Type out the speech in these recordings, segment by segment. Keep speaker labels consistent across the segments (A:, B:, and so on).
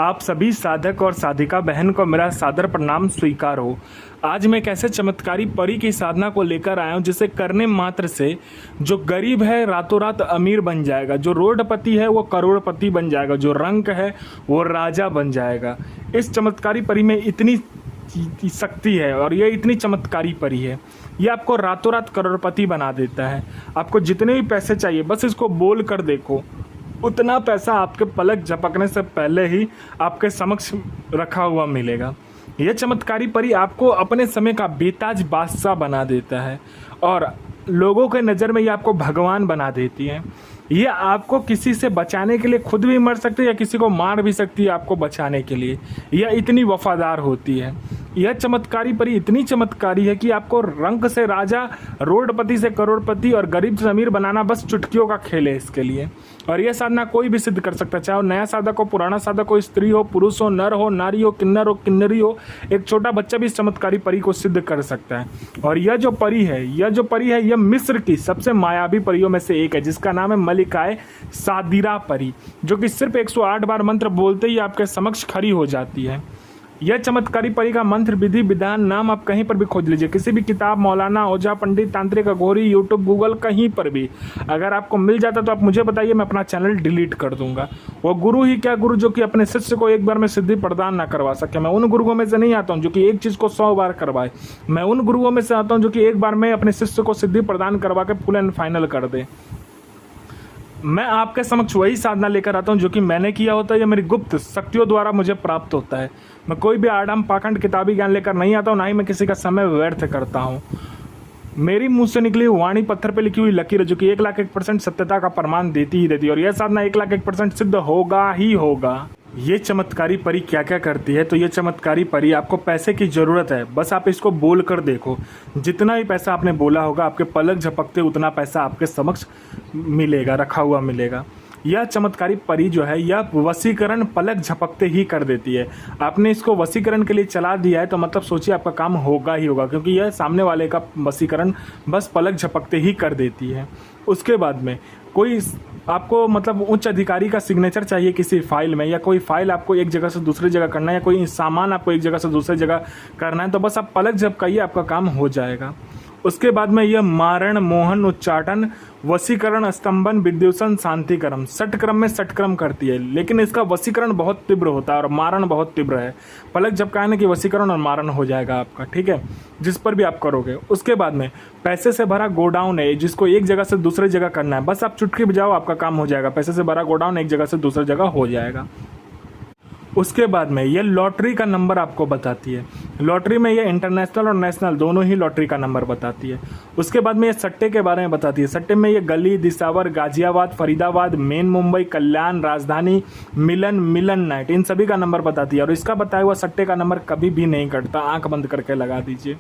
A: आप सभी साधक और साधिका बहन को मेरा सादर प्रणाम स्वीकार हो। आज मैं एक ऐसे चमत्कारी परी की साधना को लेकर आया हूँ जिसे करने मात्र से जो गरीब है रातों रात अमीर बन जाएगा, जो रोडपति है वो करोड़पति बन जाएगा, जो रंक है वो राजा बन जाएगा। इस चमत्कारी परी में इतनी शक्ति है और ये इतनी चमत्कारी परी है, ये आपको रातों रात करोड़पति बना देता है। आपको जितने भी पैसे चाहिए बस इसको बोल कर देखो, उतना पैसा आपके पलक झपकने से पहले ही आपके समक्ष रखा हुआ मिलेगा। यह चमत्कारी परी आपको अपने समय का बेताज बादशाह बना देता है और लोगों के नज़र में ये आपको भगवान बना देती है। ये आपको किसी से बचाने के लिए खुद भी मर सकती है या किसी को मार भी सकती है आपको बचाने के लिए। यह इतनी वफादार होती है। यह चमत्कारी परी इतनी चमत्कारी है कि आपको रंक से राजा, रोडपति से करोड़पति और गरीब से अमीर बनाना बस चुटकियों का खेल है इसके लिए। और यह साधना कोई भी सिद्ध कर सकता है, चाहे वो नया साधक हो, पुराना साधक हो, स्त्री हो, पुरुष हो, नर हो, नारी हो, किन्नर हो, किन्नरी हो, एक छोटा बच्चा भी इस चमत्कारी परी को सिद्ध कर सकता है। और यह जो परी है यह मिस्र की सबसे मायावी परियों में से एक है, जिसका नाम है मलिकाए सादिरा परी, जो कि सिर्फ 108 बार मंत्र बोलते ही आपके समक्ष खड़ी हो जाती है। यह चमत्कारी परी का मंत्र, विधि, विधान, नाम आप कहीं पर भी खोज लीजिए, किसी भी किताब, मौलाना, ओझा, पंडित, तांत्रिक, अघोरी, यूट्यूब, गूगल, कहीं पर भी अगर आपको मिल जाता तो आप मुझे बताइए, मैं अपना चैनल डिलीट कर दूंगा। वो गुरु ही क्या गुरु जो कि अपने शिष्य को एक बार में सिद्धि प्रदान ना करवा सके। मैं उन गुरुओं में से नहीं आता हूँ जो कि एक चीज़ को 100 बार करवाए। मैं उन गुरुओं में से आता हूँ जो कि एक बार में अपने शिष्य को सिद्धि प्रदान करवा के फुल एंड फाइनल कर दे। मैं आपके समक्ष वही साधना लेकर आता हूँ जो कि मैंने किया होता है या मेरी गुप्त शक्तियों द्वारा मुझे प्राप्त होता है। मैं कोई भी आडम पाखंड किताबी ज्ञान लेकर नहीं आता हूँ, ना ही मैं किसी का समय व्यर्थ करता हूँ। मेरी मुंह से निकली वाणी पत्थर पे लिखी हुई लकीर जो कि 1,01% सत्यता का प्रमाण देती ही देती है, और यह साधना 1,01% सिद्ध होगा ही होगा। ये चमत्कारी परी क्या क्या करती है, तो ये चमत्कारी परी आपको पैसे की ज़रूरत है, बस आप इसको बोल कर देखो। जितना भी पैसा आपने बोला होगा आपके पलक झपकते उतना पैसा आपके समक्ष मिलेगा, रखा हुआ मिलेगा। यह चमत्कारी परी जो है यह वशीकरण पलक झपकते ही कर देती है। आपने इसको वशीकरण के लिए चला दिया है तो मतलब सोचिए आपका काम होगा ही होगा, क्योंकि यह सामने वाले का वशीकरण बस पलक झपकते ही कर देती है। उसके बाद में कोई आपको मतलब उच्च अधिकारी का सिग्नेचर चाहिए किसी फाइल में, या कोई फाइल आपको एक जगह से दूसरी जगह करना है, या कोई सामान आपको एक जगह से दूसरी जगह करना है, तो बस आप पलक झपकाइए, आपका काम हो जाएगा। उसके बाद में यह मारण, मोहन, उच्चाटन, वशीकरण, स्तंभन, विद्युषण, शांतिकरम, षटक्रम में षटक्रम करती है, लेकिन इसका वशीकरण बहुत तीव्र होता है और मारण बहुत तीव्र है। पलक झपकाने की वशीकरण और मारण हो जाएगा आपका, ठीक है, जिस पर भी आप करोगे। उसके बाद में पैसे से भरा गोडाउन है जिसको एक जगह से दूसरी जगह करना है, बस आप चुटकी बजाओ आपका काम हो जाएगा। पैसे से भरा गोडाउन एक जगह से दूसरी जगह हो जाएगा। उसके बाद में ये लॉटरी का नंबर आपको बताती है। लॉटरी में ये इंटरनेशनल और नेशनल दोनों ही लॉटरी का नंबर बताती है। उसके बाद में ये सट्टे के बारे में बताती है। सट्टे में ये गली, दिसावर, गाजियाबाद, फरीदाबाद, मेन मुंबई, कल्याण, राजधानी, मिलन नाइट, इन सभी का नंबर बताती है। और इसका बताया हुआ सट्टे का नंबर कभी भी नहीं कटता, आंख बंद करके लगा दीजिए।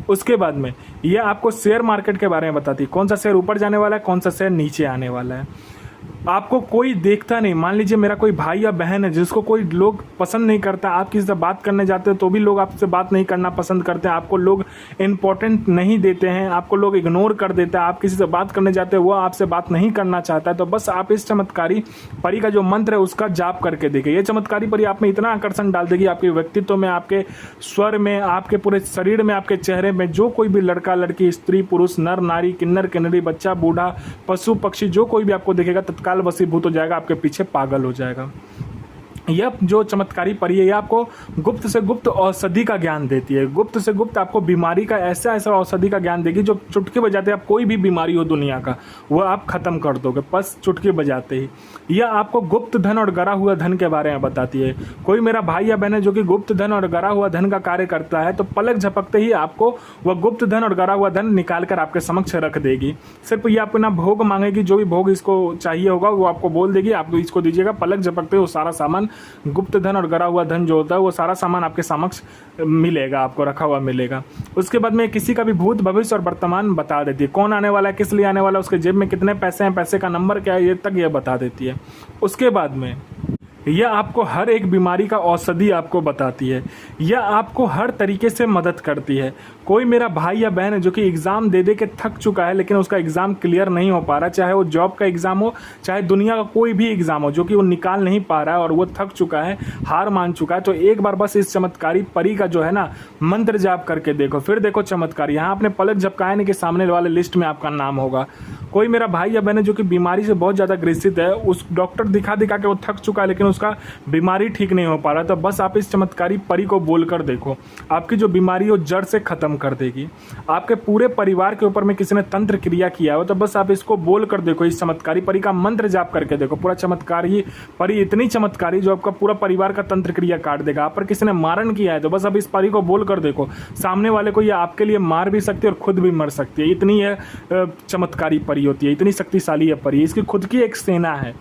A: उसके बाद में ये आपको शेयर मार्केट के बारे में बताती है, कौन सा शेयर ऊपर जाने वाला है, कौन सा शेयर नीचे आने वाला है। आपको कोई देखता नहीं, मान लीजिए मेरा कोई भाई या बहन है जिसको कोई लोग पसंद नहीं करता, आप किसी से बात करने जाते हो तो भी लोग आपसे बात नहीं करना पसंद करते हैं, आपको लोग इम्पोर्टेंट नहीं देते हैं, आपको लोग इग्नोर कर देते हैं, आप किसी से बात करने जाते हो वो आपसे बात नहीं करना चाहता है, तो बस आप इस चमत्कारी परी का जो मंत्र है उसका जाप करके देखिए। ये चमत्कारी परी आप में इतना आकर्षण डाल देगी, आपके व्यक्तित्व में, आपके स्वर में, आपके पूरे शरीर में, आपके चेहरे में, जो कोई भी लड़का लड़की, स्त्री पुरुष, नर नारी, किन्नर किन्नरी, बच्चा बूढ़ा, पशु पक्षी, जो कोई भी आपको देखेगा तत्काल वशीभूत हो जाएगा, आपके पीछे पागल हो जाएगा। यह जो चमत्कारी परी है यह आपको गुप्त से गुप्त औषधि का ज्ञान देती है। गुप्त से गुप्त आपको बीमारी का ऐसा औषधि का ज्ञान देगी जो चुटकी बजाते आप कोई भी बीमारी हो दुनिया का वह आप खत्म कर दोगे बस चुटकी बजाते ही। यह आपको गुप्त धन और गरा हुआ धन के बारे में बताती है। कोई मेरा भाई या बहन है जो कि गुप्त धन और गरा हुआ धन का कार्य करता है तो पलक झपकते ही आपको वह गुप्त धन और गरा हुआ धन निकाल कर आपके समक्ष रख देगी। सिर्फ ये अपना भोग मांगेगी, जो भी भोग इसको चाहिए होगा वो आपको बोल देगी, आप इसको दीजिएगा, पलक झपकते वो सारा सामान, गुप्त धन और गरा हुआ धन जो होता है वो सारा सामान आपके समक्ष मिलेगा, आपको रखा हुआ मिलेगा। उसके बाद में किसी का भी भूत, भविष्य और वर्तमान बता देती है, कौन आने वाला है, किस लिए आने वाला है, उसके जेब में कितने पैसे हैं, पैसे का नंबर क्या है, ये तक ये बता देती है। उसके बाद में यह आपको हर एक बीमारी का औषधि आपको बताती है। यह आपको हर तरीके से मदद करती है। कोई मेरा भाई या बहन है जो कि एग्ज़ाम दे दे के थक चुका है, लेकिन उसका एग्ज़ाम क्लियर नहीं हो पा रहा, चाहे वो जॉब का एग्ज़ाम हो, चाहे दुनिया का कोई भी एग्ज़ाम हो, जो कि वो निकाल नहीं पा रहा है और वो थक चुका है, हार मान चुका है, तो एक बार बस इस चमत्कारी परी का जो है ना मंत्र जाप करके देखो, फिर देखो चमत्कार। यहाँ आपने पलक झपकाए नहीं कि सामने वाले लिस्ट में आपका नाम होगा। कोई मेरा भाई या बहन है जो कि बीमारी से बहुत ज़्यादा ग्रसित है, उस डॉक्टर दिखा दिखा के वो थक चुका है, लेकिन उसका बीमारी ठीक नहीं हो पा रहा, तो बस आप इस चमत्कारी परी को बोल कर देखो, आपकी जो बीमारी हो जड़ से ख़त्म कर देगी। आपके पूरे परिवार के ऊपर में किसी ने तंत्र क्रिया किया हो, तो बस आप इसको बोल कर देखो, इस चमत्कारी परी का मंत्र जाप करके देखो। पूरा चमत्कारी परी इतनी चमत्कारी जो आपका पूरा परिवार का तंत्र क्रिया काट देगा। आप पर किसी ने मारण किया है, तो बस आप इस परी को बोल कर देखो, सामने वाले को ये आपके लिए मार भी सकती है और खुद भी मर सकती है। इतनी है चमत्कारी परी होती है, इतनी शक्तिशाली है परी, इसकी खुद की एक सेना है।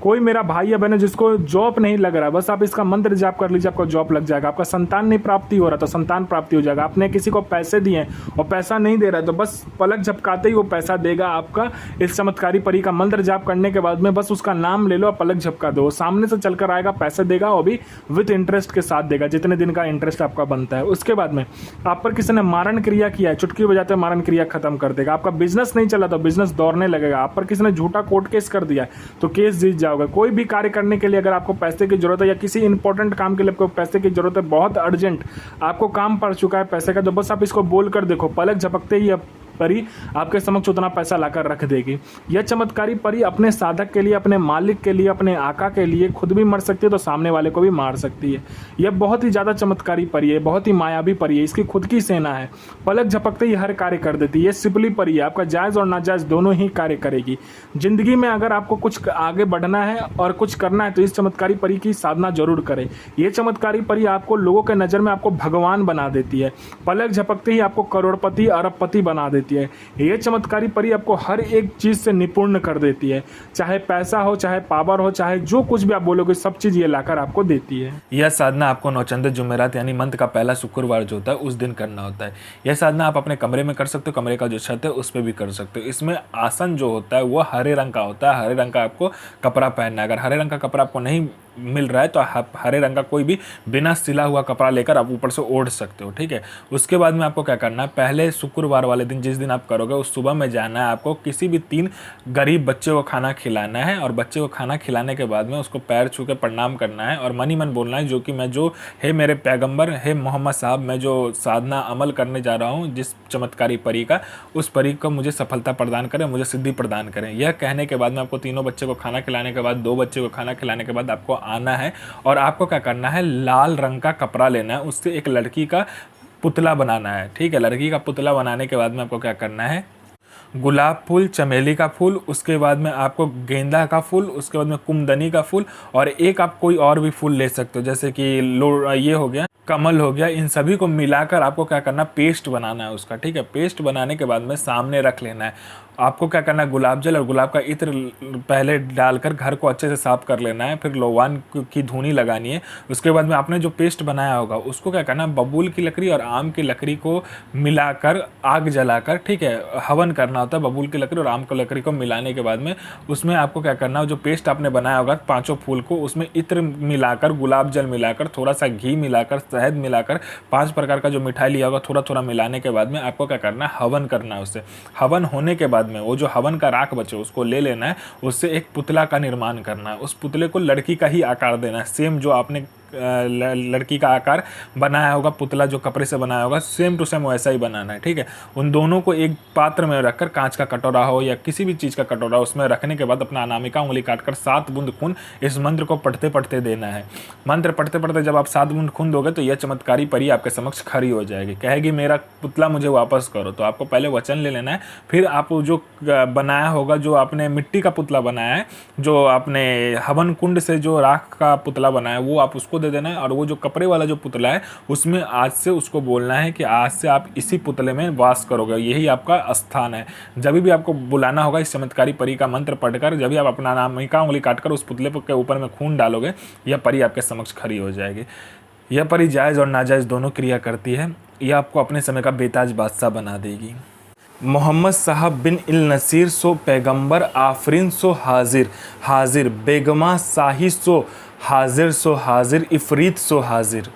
A: कोई मेरा भाई या बहन है जिसको जॉब नहीं लग रहा, बस आप इसका मंत्र जाप कर लीजिए, आपको जॉब लग जाएगा। आपका संतान नहीं प्राप्ति हो रहा तो संतान प्राप्ति हो जाएगा। आपने किसी को पैसे दिए और पैसा नहीं दे रहा, तो बस पलक झपकाते ही वो पैसा देगा आपका। इस चमत्कारी परी का मंत्र जाप करने के बाद में बस उसका नाम ले लो और पलक झपका दो, सामने से चलकर आएगा, पैसे देगा, वो भी विथ इंटरेस्ट के साथ देगा, जितने दिन का इंटरेस्ट आपका बनता है। उसके बाद में आप पर किसी ने मारण क्रिया किया है, चुटकी बजाते मारण क्रिया खत्म कर देगा। आपका बिजनेस नहीं चला तो बिजनेस दौड़ने लगेगा। आप पर किसी ने झूठा कोर्ट केस कर दिया है तो केस जीत जाओगे। कोई भी कार्य करने के लिए अगर आपको पैसे की जरूरत है, या किसी इंपॉर्टेंट काम के लिए आपको पैसे की जरूरत है, बहुत अर्जेंट आपको काम पड़ चुका है पैसे का, तो बस आप इसको बोल कर देखो, पलक झपकते ही परी आपके समक्ष उतना पैसा लाकर रख देगी। यह चमत्कारी परी अपने साधक के लिए, अपने मालिक के लिए, अपने आका के लिए खुद भी मर सकती है तो सामने वाले को भी मार सकती है। यह बहुत ही ज़्यादा चमत्कारी परी है, बहुत ही मायावी परी है, इसकी खुद की सेना है। पलक झपकते ही हर कार्य कर देती है। यह सिपली परी है, आपका जायज़ और नाजायज़ दोनों ही कार्य करेगी। जिंदगी में अगर आपको कुछ आगे बढ़ना है और कुछ करना है तो इस चमत्कारी परी की साधना जरूर करें। यह चमत्कारी परी आपको लोगों के नज़र में आपको भगवान बना देती है। पलक झपकते ही आपको करोड़पति अरबपति बना देती है। ये चमत्कारी परी आपको हर एक चीज से निपुण कर देती है, चाहे पैसा हो, चाहे पावर हो, चाहे जो कुछ भी आप बोलोगे, सब चीज ये लाकर आपको देती है।
B: यह साधना आपको नौचंद जुमेरात यानी मंथ का पहला शुक्रवार जो होता है उस दिन करना होता है। यह साधना आप अपने कमरे में कर सकते हो, कमरे का जो छत है उस पर भी कर सकते हो। इसमें आसन जो होता है वो हरे रंग का होता है, हरे रंग का आपको कपड़ा पहनना है। अगर हरे रंग का कपड़ा आपको नहीं मिल रहा है तो आप हरे रंग का कोई भी बिना सिला हुआ कपड़ा लेकर आप ऊपर से ओढ़ सकते हो, ठीक है। उसके बाद में आपको क्या करना है, पहले शुक्रवार वाले दिन जिस दिन आप करोगे उस सुबह में जाना है आपको, किसी भी 3 गरीब बच्चे को खाना खिलाना है और बच्चे को खाना खिलाने के बाद में उसको पैर छू के प्रणाम करना है और मन ही मन बोलना है जो कि मैं जो है मेरे पैगंबर है मोहम्मद साहब, मैं जो साधना अमल करने जा रहा हूँ जिस चमत्कारी परी का, उस परी को मुझे सफलता प्रदान करें, मुझे सिद्धि प्रदान करें। यह कहने के बाद में आपको तीनों बच्चे को खाना खिलाने के बाद, 2 बच्चे को खाना खिलाने के बाद आपको आना है और आपको क्या करना है, लाल रंग का कपड़ा लेना है, उससे एक लड़की का पुतला बनाना है, ठीक है। लड़की का पुतला बनाने के बाद में आपको क्या करना है, गुलाब फूल, चमेली का फूल, उसके बाद में आपको गेंदा का फूल, उसके बाद में कुमदनी का फूल और एक आप कोई और भी फूल ले सकते हो, जैसे कि ये हो गया, कमल हो गया। इन सभी को मिलाकर आपको क्या करना, पेस्ट बनाना है उसका, ठीक है। पेस्ट बनाने के बाद में सामने रख लेना है। आपको क्या करना है, गुलाब जल और गुलाब का इत्र पहले डालकर घर को अच्छे से साफ कर लेना है, फिर लोवान की धुनी लगानी है। उसके बाद में आपने जो पेस्ट बनाया होगा उसको क्या करना है, बबूल की लकड़ी और आम की लकड़ी को मिलाकर आग जलाकर, ठीक है, हवन करना होता है। बबूल की लकड़ी और आम की लकड़ी को मिलाने के बाद में उसमें आपको क्या करना है, जो पेस्ट आपने बनाया होगा 5 फूल को, उसमें इत्र मिलाकर, गुलाब जल मिलाकर, थोड़ा सा घी मिलाकर, शहद मिलाकर, 5 प्रकार का जो मिठाई लिया होगा थोड़ा थोड़ा मिलाने के बाद में आपको क्या करना है, हवन करना है उससे। हवन होने के बाद में वो जो हवन का राख बचे उसको ले लेना है, उससे एक पुतला का निर्माण करना है। उस पुतले को लड़की का ही आकार देना है, सेम जो आपने लड़की का आकार बनाया होगा, पुतला जो कपड़े से बनाया होगा सेम टू सेम वैसा ही बनाना है, ठीक है। उन दोनों को एक पात्र में रखकर, कांच का कटोरा हो या किसी भी चीज़ का कटोरा, उसमें रखने के बाद अपना अनामिका उंगली काटकर 7 बूंद खून इस मंत्र को पढ़ते पढ़ते देना है। मंत्र पढ़ते पढ़ते जब आप 7 बूंद खून दोगे तो यह चमत्कारी परी आपके समक्ष खड़ी हो जाएगी, कहेगी मेरा पुतला मुझे वापस करो। तो आपको पहले वचन ले लेना है, फिर आप जो बनाया होगा, जो आपने मिट्टी का पुतला बनाया है, जो आपने हवन कुंड से जो राख का पुतला बनाया है, वो आप उसको दे देना है। और वो जो कपड़े वाला जो पुतला है उसमें आज से उसको बोलना है कि आज से आप इसी पुतले में वास करोगे, यही आपका स्थान है। जब भी आपको बुलाना होगा इस चमत्कारी परी का मंत्र पढ़कर, जब भी आप अपना अनामिका उंगली काटकर उस पुतले के ऊपर में खून डालोगे, यह परी आपके समक्ष खड़ी हो जाएगी। यह परी जायज़ और नाजायज़ दोनों क्रिया करती है। यह आपको अपने समय का बेताज बादशाह बना देगी। मोहम्मद साहब बिन इल नसीर सो पैगंबर, आफरीन सो हाजिर हाजिर, बेगमा शाही सो हाजिर सो हाजिर, इफरीत सो हाजिर।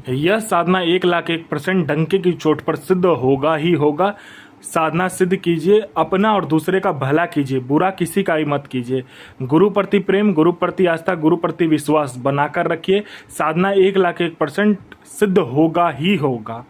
A: यह साधना 1,01,000% डंके की चोट पर सिद्ध होगा ही होगा। साधना सिद्ध कीजिए, अपना और दूसरे का भला कीजिए, बुरा किसी का ही मत कीजिए। गुरु प्रति प्रेम, गुरु प्रति आस्था, गुरु प्रति विश्वास बनाकर रखिए। साधना 1,01,000% सिद्ध होगा ही होगा।